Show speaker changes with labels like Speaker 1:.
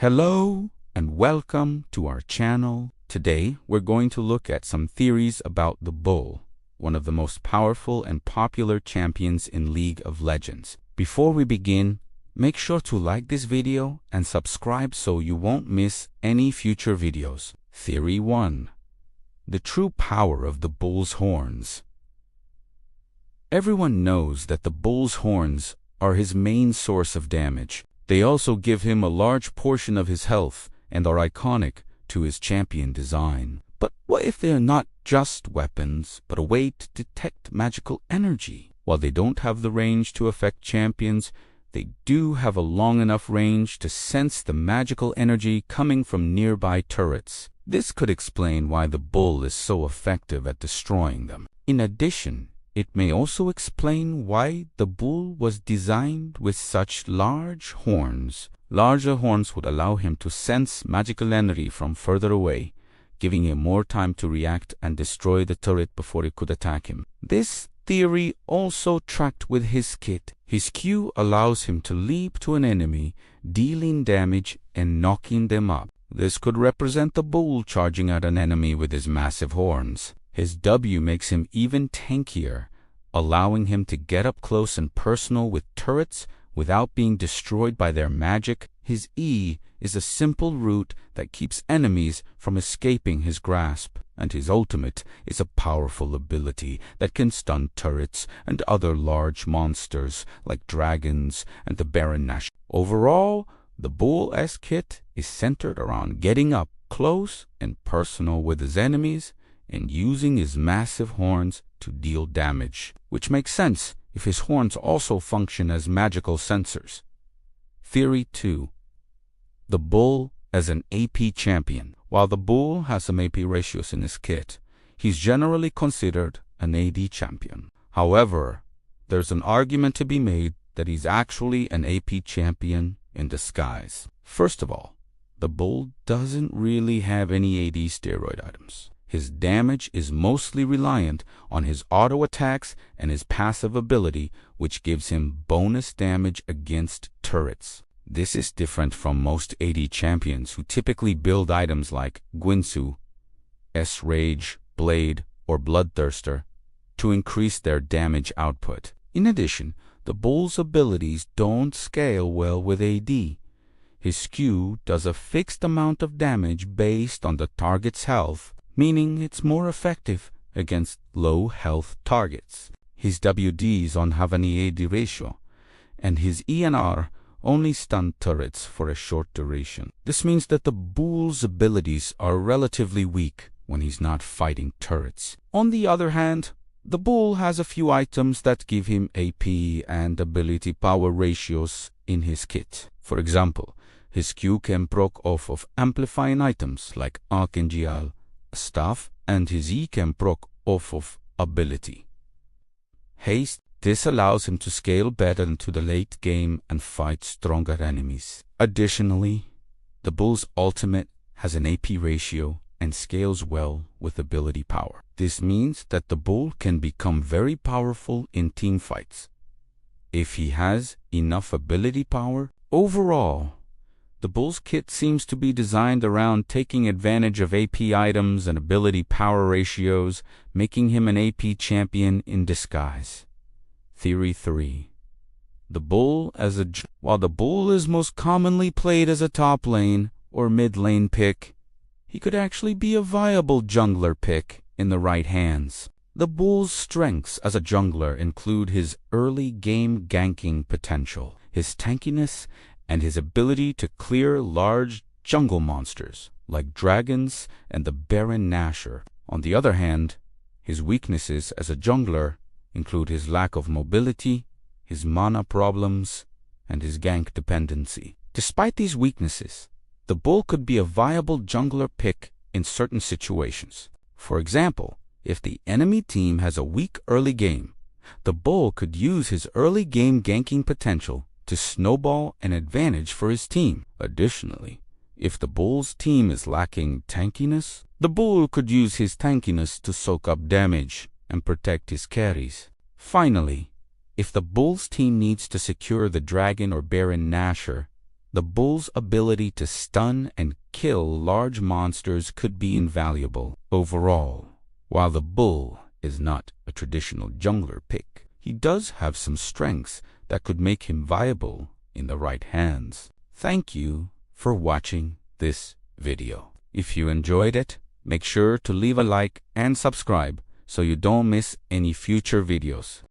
Speaker 1: Hello and welcome to our channel. Today we're going to look at some theories about the bull, one of the most powerful and popular champions in League of Legends. Before we begin, make sure to like this video and subscribe so you won't miss any future videos. Theory 1. The true power of the bull's horns. Everyone knows that the bull's horns are his main source of damage. They also give him a large portion of his health and are iconic to his champion design. But what if they are not just weapons, but a way to detect magical energy? While they don't have the range to affect champions, they do have a long enough range to sense the magical energy coming from nearby turrets. This could explain why the bull is so effective at destroying them. In addition, it may also explain why the bull was designed with such large horns. Larger horns would allow him to sense magical energy from further away, giving him more time to react and destroy the turret before it could attack him. This theory also tracked with his kit. His Q allows him to leap to an enemy, dealing damage and knocking them up. This could represent the bull charging at an enemy with his massive horns. His W makes him even tankier, allowing him to get up close and personal with turrets without being destroyed by their magic. His E is a simple route that keeps enemies from escaping his grasp, and his ultimate is a powerful ability that can stun turrets and other large monsters like dragons and the Baron Nash. Overall, the Bull S kit is centered around getting up close and personal with his enemies and using his massive horns to deal damage, which makes sense if his horns also function as magical sensors. Theory 2. The bull as an AP champion. While the bull has some AP ratios in his kit, he's generally considered an AD champion. However, there's an argument to be made that he's actually an AP champion in disguise. First of all, the bull doesn't really have any AD steroid items. His damage is mostly reliant on his auto attacks and his passive ability, which gives him bonus damage against turrets. This is different from most AD champions who typically build items like Guinsoo, S-Rage, Blade, or Bloodthirster to increase their damage output. In addition, the bull's abilities don't scale well with AD. His Q does a fixed amount of damage based on the target's health, meaning it's more effective against low health targets. His WDs don't have any AD ratio, and his ENR only stun turrets for a short duration. This means that the bull's abilities are relatively weak when he's not fighting turrets. On the other hand, the bull has a few items that give him AP and ability power ratios in his kit. For example, his Q can proc off of amplifying items like Archangel, staff, and his E can proc off of ability. Haste. This allows him to scale better into the late game and fight stronger enemies. Additionally, the bull's ultimate has an AP ratio and scales well with ability power. This means that the bull can become very powerful in team fights if he has enough ability power. Overall, the bull's kit seems to be designed around taking advantage of AP items and ability power ratios, making him an AP champion in disguise. Theory 3. The bull as a... While the bull is most commonly played as a top lane or mid lane pick, he could actually be a viable jungler pick in the right hands. The bull's strengths as a jungler include his early game ganking potential, his tankiness, and his ability to clear large jungle monsters like dragons and the Baron Nashor. On the other hand, his weaknesses as a jungler include his lack of mobility, his mana problems, and his gank dependency. Despite these weaknesses, the bull could be a viable jungler pick in certain situations. For example, if the enemy team has a weak early game, the bull could use his early game ganking potential to snowball an advantage for his team. Additionally, if the bull's team is lacking tankiness, the bull could use his tankiness to soak up damage and protect his carries. Finally, if the bull's team needs to secure the dragon or Baron Nashor, The bull's ability to stun and kill large monsters could be invaluable. Overall, while the bull is not a traditional jungler pick, he does have some strengths that could make him viable in the right hands. Thank you for watching this video. If you enjoyed it, make sure to leave a like and subscribe so you don't miss any future videos.